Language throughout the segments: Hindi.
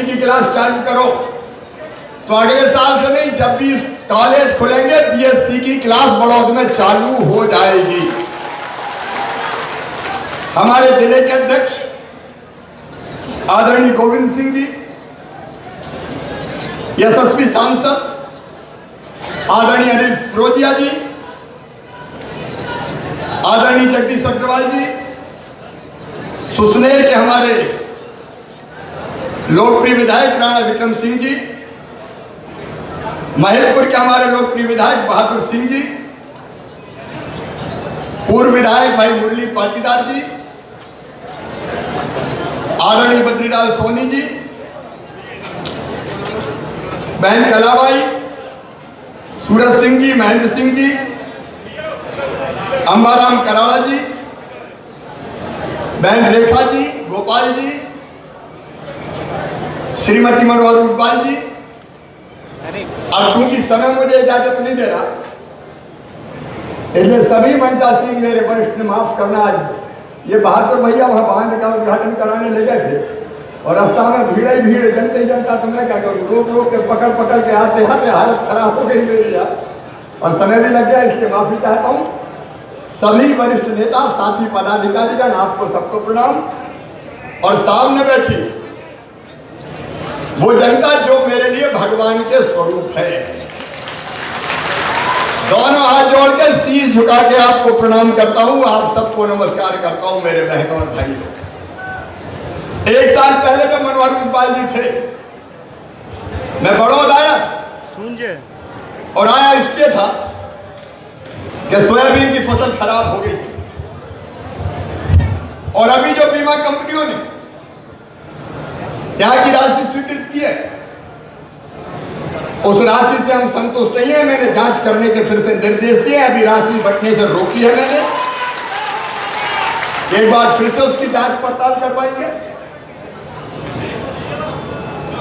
बीएससी की क्लास चालू करो, तो अगले साल से नहीं, जब भी कॉलेज खुलेंगे बीएससी की क्लास बड़ौद में चालू हो जाएगी। हमारे जिले के अध्यक्ष आदरणीय गोविंद सिंह जी, यशस्वी सांसद आदरणीय अनिल फिरोजिया जी, आदरणीय जगदीश अग्रवाल जी, सुसनेर के हमारे लोकप्रिय विधायक राणा विक्रम सिंह जी, महिलपुर के हमारे लोकप्रिय विधायक बहादुर सिंह जी, पूर्व विधायक भाई मुरली पाटीदार जी, आदरणीय बद्रीलाल सोनी जी, बहन कलाबाई, सूरज सिंह जी, महेंद्र सिंह जी, अंबाराम कराड़ा जी, बहन रेखा जी, गोपाल जी, श्रीमती मनोहर उटवाल जी। अब चूंकि समय मुझे इजाजत नहीं दे रहा, इसलिए सभी मंचासीन मेरे वरिष्ठ ने माफ करना। आज ये बहादुर भैया वहां बांध का उद्घाटन कराने ले गए थे और रास्ता में भीड़ ही भीड़, जनता ही जनता, तुमने क्या करूँ, रोक रोक के पकड़ पकड़ के आते आते हालत खराब हो गई मेरी यार, और समय भी लग गया, इसलिए माफी चाहता हूँ। सभी वरिष्ठ नेता, साथी पदाधिकारीगण, आपको सबको प्रणाम। और सामने बैठी वो जनता जो मेरे लिए भगवान के स्वरूप है, दोनों हाथ जोड़ के शीश झुका के आपको प्रणाम करता हूं, आप सबको नमस्कार करता हूं मेरे बहनों और भाइयों। एक साल पहले जब मनोहर उटवाल जी थे, मैं बड़ौद आया और आया इसलिए था कि सोयाबीन की फसल खराब हो गई थी, और अभी जो बीमा कंपनियों ने यहाँ की राशि स्वीकृत की है, उस राशि से हम संतुष्ट नहीं है। मैंने जांच करने के फिर से निर्देश दिए, अभी राशि बंटने से रोकी है मैंने, एक बार फिर से उसकी जांच पड़ताल करवाएंगे।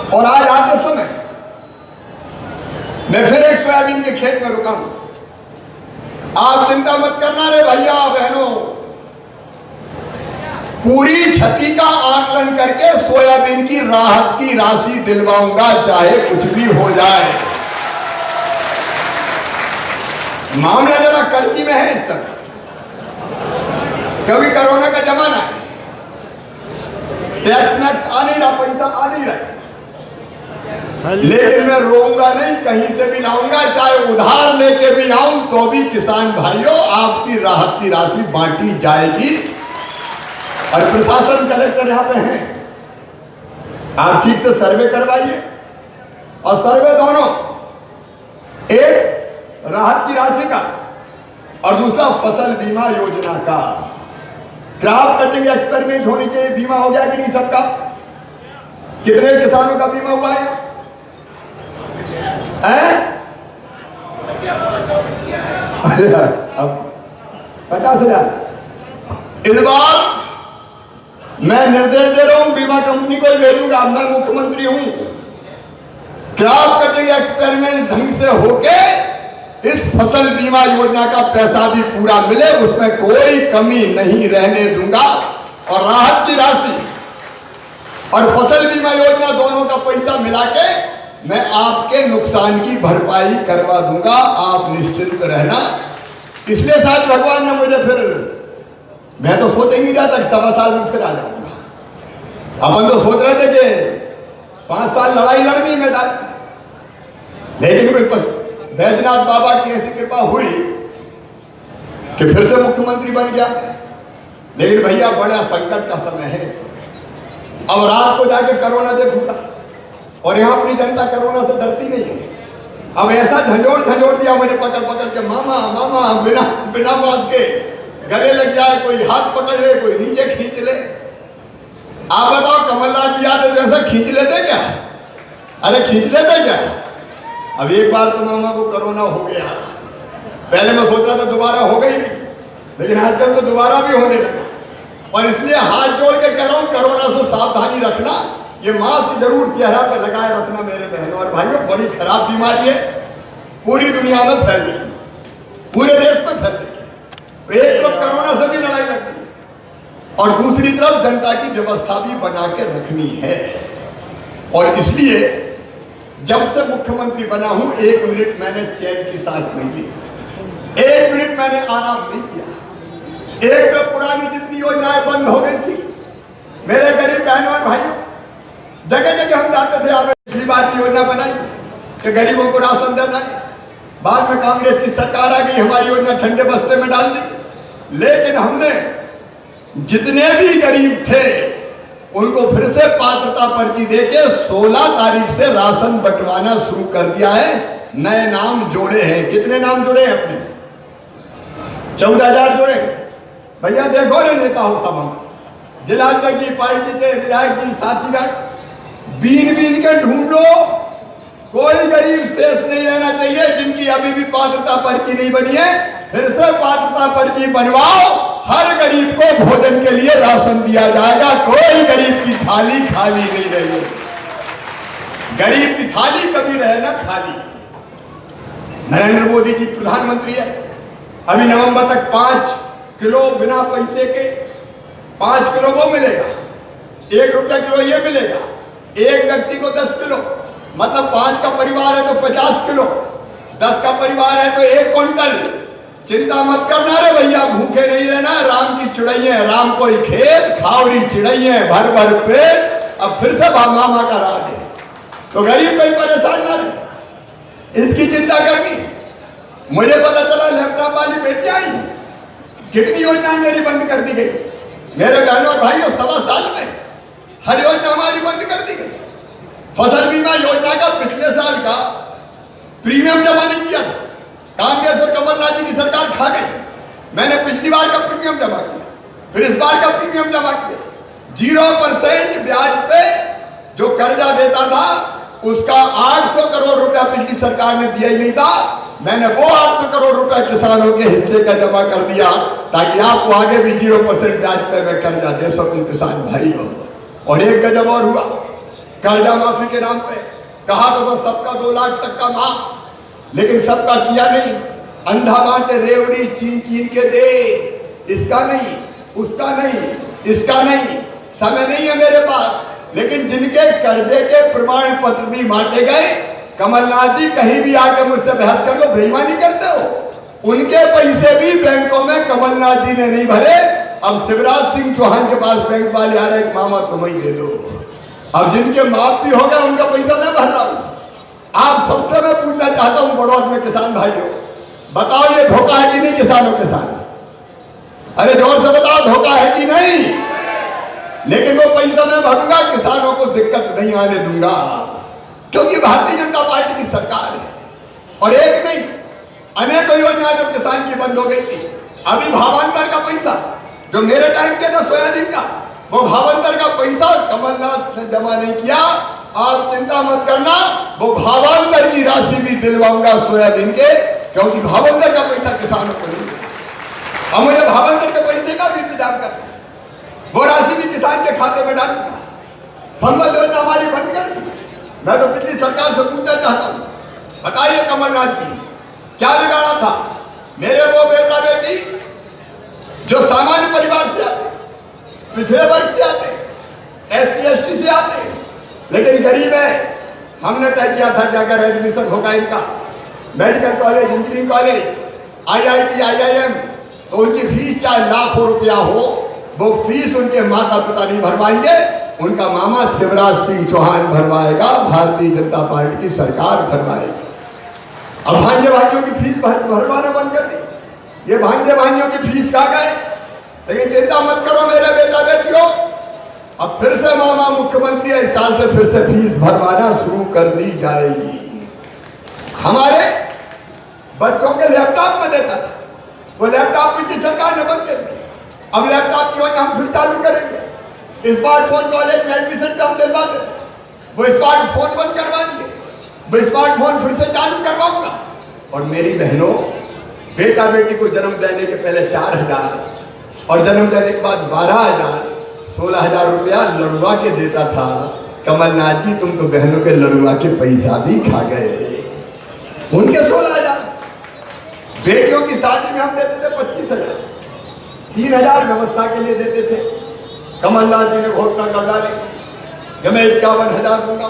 और आज आते समय मैं फिर एक सोयाबीन के खेत में रुका हूं। आप चिंता मत करना रे भैया बहनों, पूरी क्षति का आकलन करके सोयाबीन की राहत की राशि दिलवाऊंगा, चाहे कुछ भी हो जाए। मामला जरा कड़की में है इस समय, क्योंकि कोरोना का जमाना है, टैक्स मैक्स आ नहीं रहा, पैसा आ नहीं रहा, लेकिन मैं रोऊंगा नहीं, कहीं से भी लाऊंगा, चाहे उधार लेके भी आऊं तो भी किसान भाइयों आपकी राहत की राशि बांटी जाएगी। और प्रशासन कलेक्टर यहाँ पे हैं, आप ठीक से सर्वे करवाइए, और सर्वे दोनों, एक राहत की राशि का और दूसरा फसल बीमा योजना का। क्रॉप कटिंग एक्सपेरिमेंट होनी चाहिए, बीमा हो गया कि नहीं सबका? कितने किसानों का बीमा हुआ है? 50,000। इस बार मैं निर्देश दे रहा हूं बीमा कंपनी को भेजूंगा, मैं मुख्यमंत्री हूं, क्रॉप कटिंग एक्सपेरिमेंट ढंग से होके इस फसल बीमा योजना का पैसा भी पूरा मिले, उसमें कोई कमी नहीं रहने दूंगा। और राहत की राशि और फसल बीमा योजना दोनों का पैसा मिला के मैं आपके नुकसान की भरपाई करवा दूंगा, आप निश्चिंत रहना। इसलिए शायद भगवान ने मुझे फिर, मैं तो सोच ही नहीं रहा था कि 1.25 साल में फिर आ जाऊंगा। अपन तो सोच रहे थे कि 5 साल लड़ाई लड़नी मैदान, लेकिन कोई बैद्यनाथ बाबा की ऐसी कृपा हुई कि फिर से मुख्यमंत्री बन गया। लेकिन भैया बड़ा संकट का समय है, अब रात को जाके कोरोना देखूंगा, और यहाँ अपनी जनता कोरोना से डरती नहीं है। अब ऐसा झंझोड़ दिया मुझे पकड़ पकड़ के, मामा मामा, बिना मास्क के गले लग जाए, कोई हाथ पकड़ ले, कोई नीचे खींच ले। आप बताओ कमलनाथ जी आते तो ऐसा खींच लेते क्या? अरे खींच लेते क्या? अब एक बार तो मामा को कोरोना हो गया, पहले मैं सोच रहा था दोबारा हो गई नहीं, लेकिन आजकल तो दोबारा भी होने लगा। और इसलिए हाथ जोड़ के कह रहा हूं, कोरोना से सावधानी रखना, ये मास्क जरूर चेहरा पे लगाए रखना मेरे बहनों और भाइयों। बड़ी खराब बीमारी है, पूरी दुनिया में फैल रही है, पूरे देश में फैल रही है। एक तरफ कोरोना से भी लड़ाई लड़नी और दूसरी तरफ जनता की व्यवस्था भी बना के रखनी है। और इसलिए जब से मुख्यमंत्री बना हूं 1 मिनट मैंने चैन की सांस नहीं ली, 1 मिनट मैंने आराम नहीं किया। एक तो पुरानी जितनी योजनाएं बंद हो गई थी, मेरे गरीब बहनों और भाइयों, जगह जगह हम जाते थे, आपने पिछली बार की योजना बनाई कि गरीबों को राशन देना है। बाद में कांग्रेस की सरकार आ गई, हमारी योजना ठंडे बस्ते में डाल दी। लेकिन हमने जितने भी गरीब थे उनको फिर से पात्रता पर्ची देके 16 तारीख से राशन बंटवाना शुरू कर दिया है। नए नाम जोड़े हैं। कितने नाम जोड़े हैं अपने? 14,000 जोड़े। भैया देखो ना, नेता हो तमाम जिला की पार्टी के विधायक जी साथीगण, बीन बीन के ढूंढ लो, कोई गरीब शेष नहीं रहना चाहिए जिनकी अभी भी पात्रता पर्ची नहीं बनी है। फिर से पात्रता पर्ची बनवाओ, हर गरीब को भोजन के लिए राशन दिया जाएगा। कोई गरीब की थाली खाली नहीं रहेगी। गरीब की थाली कभी रहे ना खाली। नरेंद्र मोदी जी प्रधानमंत्री है। अभी नवंबर तक 5 किलो बिना पैसे के 5 किलो वो मिलेगा, 1 रुपया किलो ये मिलेगा। एक व्यक्ति को 10 किलो, मतलब 5 का परिवार है तो 50 किलो, 10 का परिवार है तो 1 क्विंटल। चिंता मत करना रे भैया, भूखे नहीं रहना। राम की चिड़ैया, राम कोई खेत खावरी चिड़ैया, भर भर पेट। अब फिर से मामा का राज है, तो गरीब कोई परेशान ना रहे, इसकी चिंता करनी। मुझे पता चला लैपटॉप वाली बेटियां आई, कितनी योजनाएं मेरी बंद कर दी गई। मेरे बहनों और भाइयों, 1.25 साल में हर योजना हमारी बंद कर दी गई। फसल बीमा योजना का पिछले साल का प्रीमियम जमा नहीं किया था, कांग्रेस और कमलनाथ जी की सरकार खा गई। मैंने पिछली बार का प्रीमियम जमा किया, फिर इस बार का प्रीमियम जमा किया। 0% ब्याज पे जो कर्जा देता था उसका 800 करोड़ रुपया पिछली सरकार ने दिया ही नहीं था। मैंने वो 800 करोड़ रुपया किसानों के हिस्से का जमा कर दिया ताकि आपको आगे भी 0% ब्याज पे मैं कर्जा दे सकूं किसान भाई हो। और एक गजब और हुआ, कर्जा माफी के नाम पे कहा तो सबका 2 लाख तक का माफ, लेकिन सबका किया नहीं। अंधा बांटे रेवड़ी चीन चीन के दे, इसका नहीं, उसका नहीं, इसका नहीं। समय नहीं है मेरे पास, लेकिन जिनके कर्जे के प्रमाण पत्र भी बांटे गए, कमलनाथ जी कहीं भी आके मुझसे बहस कर लो, बेईमानी करते हो। उनके पैसे भी बैंकों में कमलनाथ जी ने नहीं भरे। अब शिवराज सिंह चौहान के पास बैंक वाले आ रहे, मामा तुम ही दे दो। अब जिनके माफ भी हो गए उनका पैसा मैं भर रहा हूं। आप सबसे मैं पूछना चाहता हूं बड़ौद में किसान भाइयों, बताओ ये धोखा है कि नहीं किसानों के साथ? अरे जोर से बताओ, धोखा है कि नहीं? लेकिन वो पैसा मैं भरूंगा, किसानों को दिक्कत नहीं आने दूंगा, क्योंकि भारतीय जनता पार्टी की सरकार है। और एक नहीं, अनेकों योजनाएं जो किसान की बंद हो गई थी। अभी भावांतर का पैसा जो मेरे टाइम के था सोयाबीन का, वो भावांतर का पैसा कमलनाथ ने जमा नहीं किया। आप चिंता मत करना, वो भावांतर की राशि भी दिलवाऊंगा सोयाबीन के, क्योंकि भावांतर का पैसा किसानों को नहीं। अब मुझे भावांतर के पैसे का भी इंतजाम करना, वो राशि भी किसान के खाते में डालूंगा। संबल योजना हमारी बंद कर दी। मैं तो पिछली सरकार से पूछना चाहता हूं, बताइए कमलनाथ जी क्या बिगाड़ा था? मेरे वो बेटा बेटी जो सामान्य परिवार से आते, पिछड़े वर्ग से आते, SC ST से आते, लेकिन गरीब है। हमने तय किया था कि अगर एडमिशन होगा इनका medical college, engineering college, IIT IIM, तो उनकी फीस चाहे लाखों रुपया हो, वो फीस उनके माता पिता नहीं भरवाएंगे, उनका मामा शिवराज सिंह चौहान भरवाएगा, भारतीय जनता पार्टी की सरकार भरवाएगी। अब भांजे भाइयों की फीस भरवाना बंद कर दी। ये भांजे भाइयों की फीस कहाँ गए? लेकिन चिंता मत करो मेरे बेटा बेटियों, अब फिर से मामा मुख्यमंत्री है, इस साल से फिर से फीस भरवाना शुरू कर दी जाएगी। हमारे बच्चों के लैपटॉप में देता था, वो लैपटॉप पिछली सरकार ने बंद कर दिया। अब लैपटॉप की वजह हम फिर चालू करेंगे। स्मार्टफोन कॉलेज में एडमिशन कम दिलवा देते, वो स्मार्टफोन बंद करवा दिए, वो स्मार्टफोन फिर से चालू करवाऊंगा। और मेरी बहनों, बेटा बेटी को जन्म देने के पहले 4,000 और जन्म देने के बाद 12,000, 16,000 रुपया लड़ुआ के देता था। कमलनाथ जी तुम तो बहनों के लड़ुआ के पैसा भी खा गए थे। उनके 16,000, बेटियों की शादी में हम देते थे 25,000, 3,000 व्यवस्था के लिए देते थे। कमलनाथ जी ने घोषणा कर डाली कि मैं 51,000 दूंगा।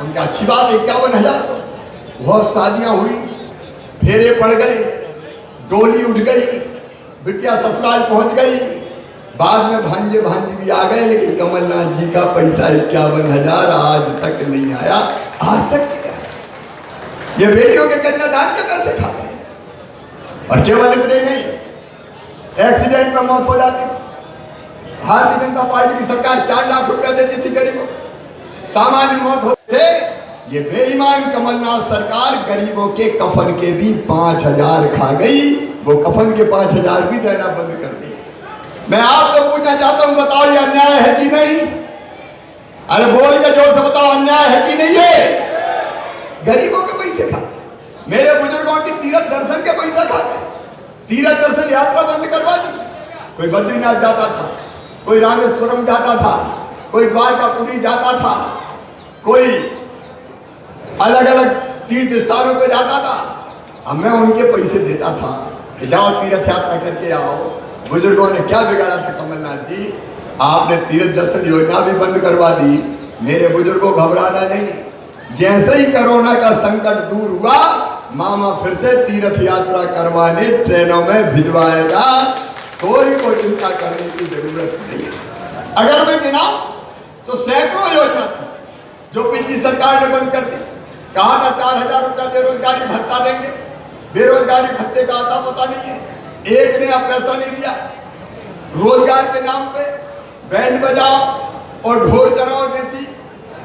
उनका अच्छी बात 51,000 दो। बहुत शादियां हुई, फेरे पड़ गए, डोली उठ गई, बिटिया ससुराल पहुंच गई, बाद में भांजे भांजी भी आ गए, लेकिन कमलनाथ जी का पैसा 51,000 आज तक नहीं आया। आज तक ये बेटियों के कन्यादान के पैसे खा गए। और केवल इतने नहीं, एक्सीडेंट में मौत हो जाती थी। भारतीय जनता पार्टी की सरकार 4 लाख रुपया देती थी गरीबों, सामान्य मौत होते थे। ये बेईमान कमलनाथ सरकार गरीबों के कफन के भी 5,000 खा गई। वो कफन के 5,000 भी देना बंद कर दिए। मैं आपको पूछना चाहता हूं, बताओ ये अन्याय है कि नहीं? अरे बोल के जोर से बताओ, अन्याय है कि नहीं? है गरीबों के पैसे खाते। मेरे बुजुर्गों की तीर्थ दर्शन के पैसा खाते, तीर्थ दर्शन यात्रा बंद करवा दी। कोई बद्रीनाथ जाता था, कोई रामेश्वरम जाता था, कोई द्वारकापुरी जाता था, कोई अलग अलग तीर्थ स्थानों पे जाता था। अब मैं उनके पैसे देता था कि जाओ तीर्थ यात्रा करके आओ। बुजुर्गों ने क्या बिगाड़ा था कमलनाथ जी? आपने तीर्थ दर्शन योजना भी बंद करवा दी। मेरे बुजुर्गों घबराना नहीं, जैसे ही कोरोना का संकट दूर हुआ, मामा फिर से तीर्थ यात्रा करवाने ट्रेनों में भिजवाएगा। कोई को चिंता करने की जरूरत नहीं है। अगर मैं गिनाऊं तो सैकड़ों योजना थी जो पिछली सरकार ने बंद कर दी। कहा था 4,000 रुपया बेरोजगारी भत्ता देंगे, बेरोजगारी भत्ते का आता पता नहीं है, एक ने अब पैसा नहीं दिया। रोजगार के नाम पे बैंड बजाओ और ढोल चलाओ जैसी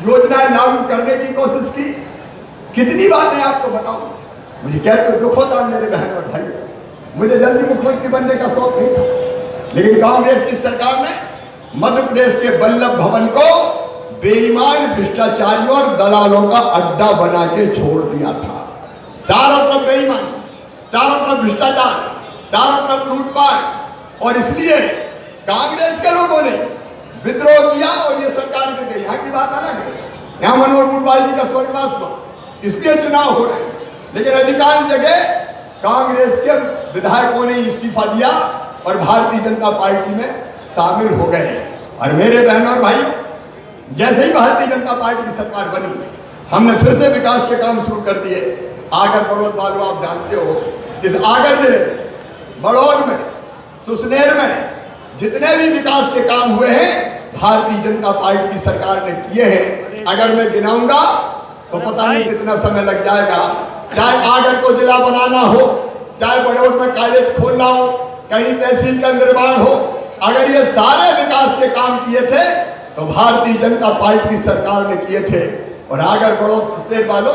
योजनाएं लागू करने की कोशिश की। कितनी बातें आपको बताऊं, मुझे कहते दुख होता मेरे बहन और भाई। मुझे जल्दी मुख्यमंत्री बनने का शौक नहीं था, लेकिन कांग्रेस की सरकार ने मध्य प्रदेश के वल्लभ भवन को बेईमान भ्रष्टाचारियों और दलालों का अड्डा बना के छोड़ दिया था। चारों तरफ बेईमान, चारों तरफ भ्रष्टाचार, चारों तरफ लूटपाट। और इसलिए कांग्रेस के लोगों ने विद्रोह किया और ये सरकार गिर गई। यहाँ की बात अलग है, यहाँ मनोहर गुरबाल जी का स्वर्गवास हुआ, इसके चुनाव हो रहे हैं, लेकिन अधिकांश जगह कांग्रेस के विधायकों ने इस्तीफा दिया और भारतीय जनता पार्टी में शामिल हो गए। और मेरे बहनों और भाइयों, जैसे ही भारतीय जनता पार्टी की सरकार बनी, हमने फिर से विकास के काम शुरू कर दिए। आगर बड़ौद वालों, आप जानते हो, इस आगर जिले में, बड़ौद में, सुसनेर में जितने भी विकास के काम हुए हैं भारतीय जनता पार्टी की सरकार ने किए हैं। अगर मैं गिनाऊंगा तो पता नहीं कितना समय लग जाएगा। चाहे आगर को जिला बनाना हो, चाहे बड़ौद में कॉलेज खोलना हो, कहीं तहसील का निर्माण हो, अगर ये सारे विकास के काम किए थे तो भारतीय जनता पार्टी की सरकार ने किए थे। और आगर बड़ौद सुसनेर वालों,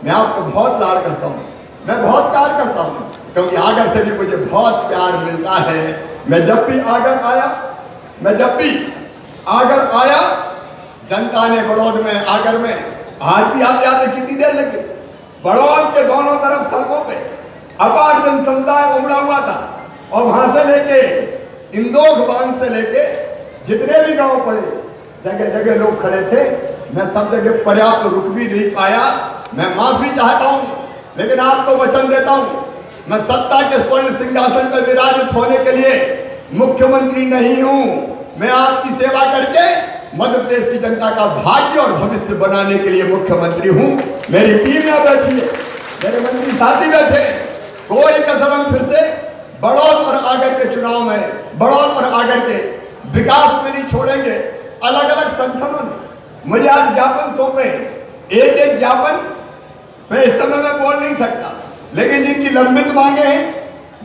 मैं आपको बहुत लाड करता हूँ, मैं बहुत प्यार करता हूँ, क्योंकि आगर से भी मुझे बहुत प्यार मिलता है। मैं जब भी आगर आया, जनता ने बड़ौद में, आगर में, आज भी आप याद है कितनी देर लगी? बड़ौद के दोनों तरफ सड़कों पे अपार जन समुदाय उमड़ा हुआ था। और वहां से लेके इंदौर बांध से लेके जितने भी गांव पड़े, जगह जगह लोग खड़े थे। मैं सब जगह पर्याप्त रुक भी नहीं पाया, मैं माफी चाहता हूं, लेकिन आपको वचन देता हूं, मैं सत्ता के स्वर्ण सिंहासन पर विराजित होने के लिए मुख्यमंत्री नहीं हूं। मैं आपकी सेवा करके मध्य प्रदेश की जनता का भाग्य और भविष्य बनाने के लिए मुख्यमंत्री हूं। मेरी टीम यहाँ बैठी है, मेरे मंत्री साथी बैठे। कोई कसर हम फिर से बड़ौद और आगर के चुनाव में, बड़ौद और आगर के विकास में नहीं छोड़ेंगे। अलग अलग संगठनों ने मुझे आज ज्ञापन सौंपे, एक एक ज्ञापन मैं इस समय में बोल नहीं सकता, लेकिन जिनकी लंबित मांगे हैं,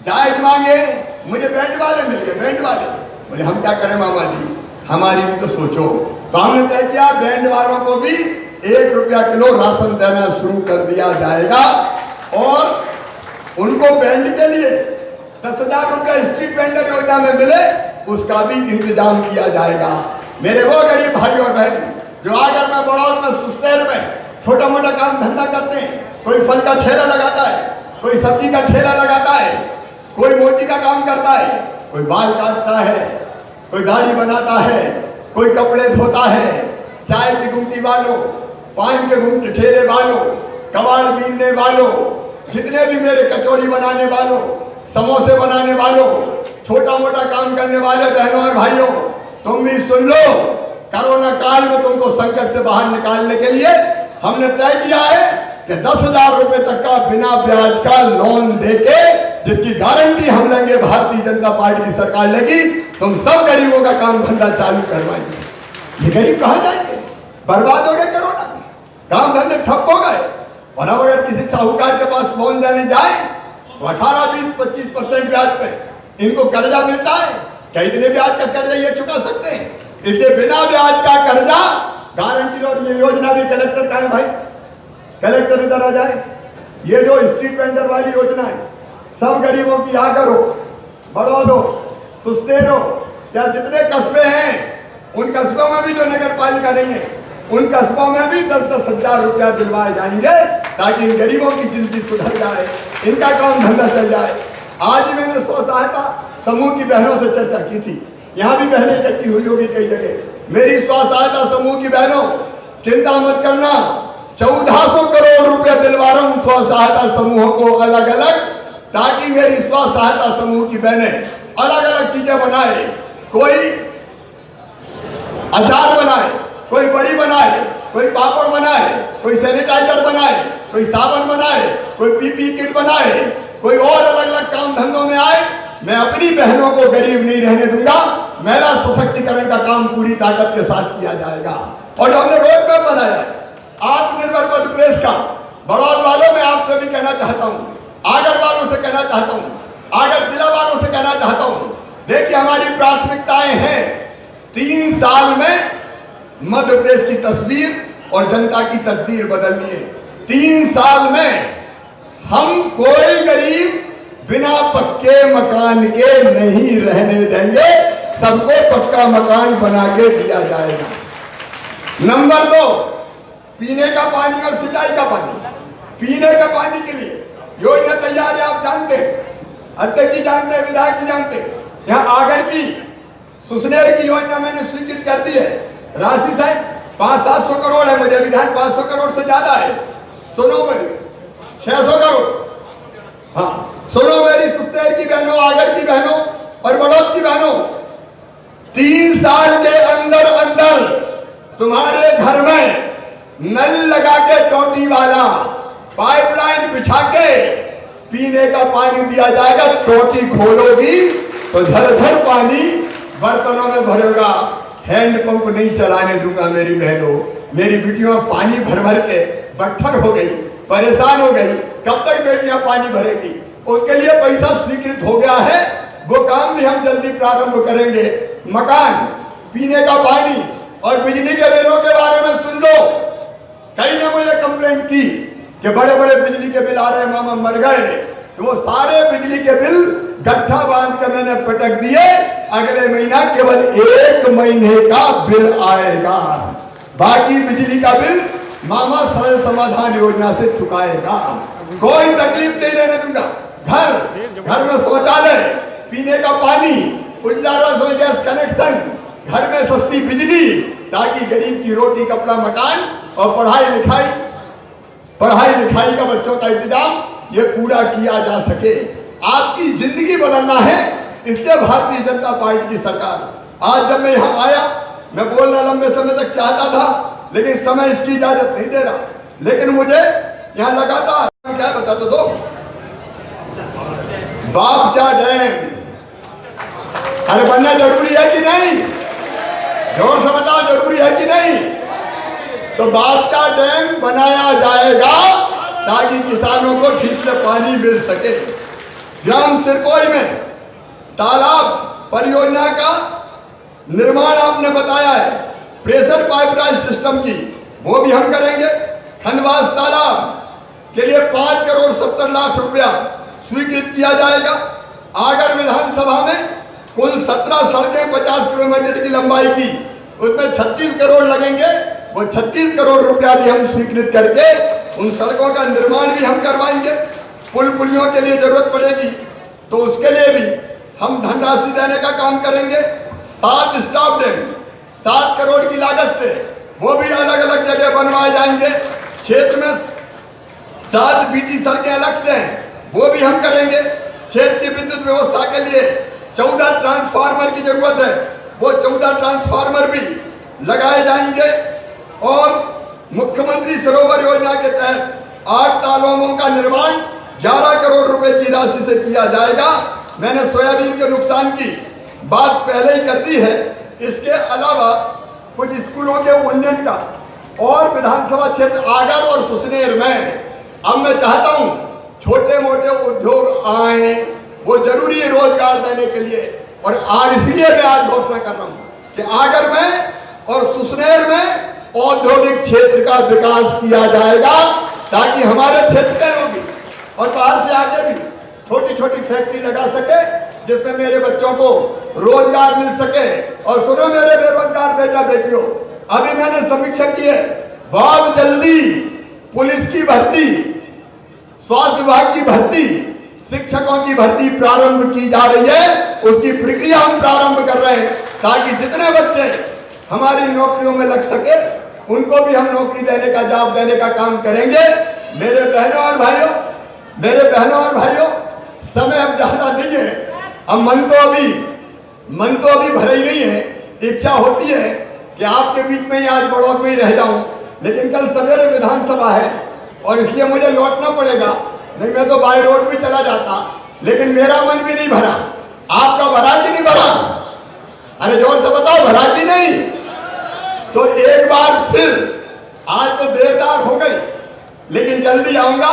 जायज मांगे हैं, मुझे बैंड वाले मिल गए, बैंड वाले। बोले हम क्या करें मामा जी, हमारी भी तो सोचो। तो हमने तय किया बैंड वालों को भी 1 रुपया किलो राशन देना शुरू कर दिया जाएगा और उनको बैंड के लिए 10,000 रुपया स्ट्रीट वेंडर योजना में मिले, उसका भी इंतजाम किया जाएगा। मेरे वो गरीब भाई और बहन जो आगर में, बड़ौद में, सुसनेर में छोटा मोटा काम धंधा करते हैं, कोई फल का ठेला लगाता है, कोई सब्जी का ठेला लगाता है, कोई मोची का काम करता है, कोई बाल काटता है, कोई दाढ़ी बनाता है, कोई कपड़े धोता है, चाय की गुमटी वालों, पान के गुमटी ठेले वालों, कबाड़ बीनने वालों, जितने भी मेरे कचौड़ी बनाने वालों, समोसे बनाने वालों, छोटा मोटा काम करने वाले बहनों और भाइयों, तुम भी सुन लो, कोरोना काल में तुमको संकट से बाहर निकालने के लिए हमने तय किया है कि 10,000 रुपए तक का बिना ब्याज का लोन देके, जिसकी गारंटी हम लेंगे, भारतीय जनता पार्टी की सरकार लेगी, तुम सब गरीबों का काम धंधा चालू करवाएंगे। ये गरीब कहां जाएंगे? बर्बाद हो गए कोरोना में, काम धंधे ठप हो गए। और अब अगर किसी साहूकार के पास लोन देने जाए तो 18, 20, 25% ब्याज पे इनको कर्जा मिलता है। क्या इतने ब्याज का कर्जा ये चुका सकते हैं? इसलिए बिना ब्याज का कर्जा गारंटी। और ये योजना भी कलेक्टर का है भाई, कलेक्टर इधर आ जाए। ये जो स्ट्रीट वेंडर वाली योजना है, सब गरीबों की आ करो, बढ़ो दो, सुस्ते रहो। क्या जितने कस्बे हैं उन कस्बों में भी जो नगर पालिका नहीं है, उन कस्बों में भी 10-10 हजार रुपया दिलवाए जाएंगे ताकि इन गरीबों की जिंदगी सुधर जाए, इनका काम धंधा चल जाए। आज ही मैंने स्व सहायता समूह की बहनों से चर्चा की थी, यहाँ भी बहनें इकट्ठी हुई होगी कई जगह। मेरी स्व सहायता समूह की बहनों, चिंता मत करना, 1400 करोड़ रुपया दिलवा रहा हूं स्व सहायता समूहों को अलग अलग, ताकि मेरी स्व सहायता समूह की बहनें अलग अलग चीजें बनाए। कोई अचार बनाए, कोई बड़ी बनाए, कोई पापड़ बनाए, कोई सैनिटाइजर बनाए, कोई साबुन बनाए, कोई पीपी किट बनाए, कोई और अलग अलग काम धंधों में आए। मैं अपनी बहनों को गरीब नहीं रहने दूंगा। महिला सशक्तिकरण का काम पूरी ताकत के साथ किया जाएगा। और जो हमने रोड मैप बनाया आत्मनिर्भर मध्य प्रदेश का, बड़ौद वालों में आपसे भी कहना चाहता हूँ, आगर वालों से कहना चाहता हूँ, आगर जिला वालों से कहना चाहता हूँ, देखिए हमारी प्राथमिकताएं हैं। 3 साल में मध्य प्रदेश की तस्वीर और जनता की तकदीर बदलनी है। 3 साल में हम कोई गरीब बिना पक्के मकान के नहीं रहने देंगे, सबको पक्का मकान बना के दिया जाएगा। नंबर 2, पीने का पानी और सिंचाई का पानी। पीने का पानी के लिए योजना तैयार है, आप जानते हैं, अध्यक्ष जी जानते हैं, विधायक जी जानते हैं। यहाँ आगर की सुसनेर की योजना मैंने स्वीकृत कर दी है। राशि शायद 500-700 करोड़ है, मुझे विधान 500 करोड़ से ज्यादा है। सुनो मेरी 600 करोड़। हाँ सुनो मेरी सुसनेर की बहनों, आगर की बहनों और बड़ौद की बहनों, 3 साल के अंदर अंदर तुम्हारे घर में नल लगा के टोटी वाला पाइपलाइन बिछा के पीने का पानी दिया जाएगा। टोटी खोलोगी तो झरझर पानी बर्तनों में भरेगा। हैंडपंप नहीं चलाने दूंगा मेरी बहनों, मेरी बेटियों पानी भर भर के बट्ठर हो गई, परेशान हो गई। कब तक बेटियां पानी भरेगी? उसके लिए पैसा स्वीकृत हो गया है, वो काम भी हम जल्दी प्रारंभ करेंगे। मकान, पीने का पानी और बिजली के बिलों के बारे में सुन लो। कई ने मुझे कंप्लेंट की कि बड़े बड़े बिजली के बिल आ रहे, मामा मर गए, तो वो सारे बिजली के बिल गट्ठा बांध कर मैंने पटक दिए। अगले महीना केवल 1 महीने का बिल आएगा, बाकी बिजली का बिल मामा सरल समाधान योजना से चुकाएगा। कोई तकलीफ नहीं रहने दूंगा। घर में शौचालय, पीने का पानी, उजाला रसोई गैस कनेक्शन, घर में सस्ती बिजली, ताकि गरीब की रोटी कपड़ा मकान और पढ़ाई लिखाई का बच्चों का इंतजाम ये पूरा किया जा सके। आपकी जिंदगी बदलना है, इसलिए भारतीय जनता पार्टी की सरकार। आज जब मैं यहाँ आया, मैं बोलना लंबे समय तक चाहता था, लेकिन समय इसकी इजाजत नहीं दे रहा। लेकिन मुझे यहाँ लगातार क्या बता तो दो, बापचा डैम अरे बनना जरूरी है कि नहीं? जोर से बताओ, जरूरी है कि नहीं? तो बापचा डैम बनाया जाएगा ताकि किसानों को ठीक से पानी मिल सके। ग्राम सिरकोई में तालाब परियोजना का निर्माण आपने बताया है, प्रेशर पाइपलाइन सिस्टम की, वो भी हम करेंगे। खंडवास तालाब के लिए 5 करोड़ 70 लाख रुपया स्वीकृत किया जाएगा। आगर विधानसभा में कुल 17 सड़कें 50 किलोमीटर की लंबाई की, उसमें 36 करोड़ लगेंगे। वो 36 करोड़ रुपया भी हम स्वीकृत करके उन सड़कों का निर्माण भी हम करवाएंगे। पुल पुलियों के लिए जरूरत पड़ेगी तो उसके लिए भी हम धनराशि देने का काम करेंगे। 7 स्टॉप डैम 7 करोड़ की लागत से वो भी अलग अलग जगह बनवाए जाएंगे। क्षेत्र में 7 बीटी सड़कें अलग से हैं, वो भी हम करेंगे। क्षेत्र की विद्युत व्यवस्था के लिए 14 ट्रांसफार्मर की जरूरत है, वो 14 ट्रांसफार्मर भी लगाए जाएंगे और मुख्यमंत्री सरोवर योजना के तहत 8 तालाबों का निर्माण 11 करोड़ रुपए की राशि से किया जाएगा। मैंने सोयाबीन के नुकसान की बात पहले ही कर दी है। इसके अलावा कुछ स्कूलों के उन्नयन का और विधानसभा क्षेत्र आगर और सुसनेर में अब मैं चाहता हूं छोटे मोटे उद्योग आए, वो जरूरी है रोजगार देने के लिए। और आज इसलिए मैं आज घोषणा कर रहा हूं कि आगर में और सुसनेर में औद्योगिक क्षेत्र का विकास किया जाएगा, ताकि हमारे क्षेत्र में होगी और बाहर से आगे भी छोटी छोटी फैक्ट्री लगा सके, जिसमें मेरे बच्चों को रोजगार मिल सके। और सुनो मेरे बेरोजगार बेटा बेटियों, अभी मैंने समीक्षा की है, बहुत जल्दी पुलिस की भर्ती, स्वास्थ्य विभाग की भर्ती, शिक्षकों की भर्ती प्रारंभ की जा रही है। उसकी प्रक्रिया हम प्रारंभ कर रहे हैं, ताकि जितने बच्चे हमारी नौकरियों में लग सके उनको भी हम नौकरी देने का, जॉब देने का काम करेंगे। मेरे बहनों और भाइयों, समय अब ज्यादा नहीं है। अब मन तो अभी भरे ही नहीं है। इच्छा होती है कि आपके बीच में ही आज बड़ौद में ही रह जाऊं, लेकिन कल सवेरे विधानसभा है और इसलिए मुझे लौटना पड़ेगा। नहीं मैं तो बाई रोड भी चला जाता, लेकिन मेरा मन भी नहीं भरा। आपका भरा कि नहीं भरा? अरे जोर से बताओ, भरा कि नहीं? तो एक बार फिर, आज तो देर रात हो गई, लेकिन जल्दी आऊंगा,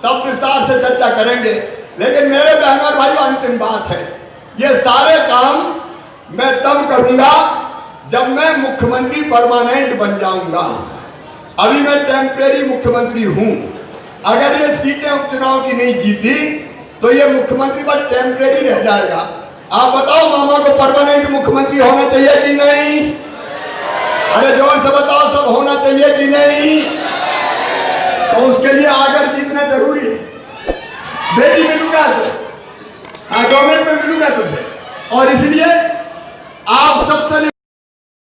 तब विस्तार से चर्चा करेंगे। लेकिन मेरे बहनों और भाइयों, अंतिम बात है, ये सारे काम मैं तब करूंगा जब मैं मुख्यमंत्री परमानेंट बन जाऊंगा। अभी मैं टेम्परेरी मुख्यमंत्री हूं। अगर ये सीटें उपचुनाव की नहीं जीती तो ये मुख्यमंत्री बस टेम्परेरी रह जाएगा। आप बताओ, मामा को परमानेंट मुख्यमंत्री होना चाहिए कि नहीं? अरे जोर से बताओ, सब होना चाहिए कि नहीं? तो उसके लिए आगर जीतना जरूरी है। बेटी मिलूंगा तो, गवर्नमेंट में मिलूंगा तुझे, और इसलिए आप सबसे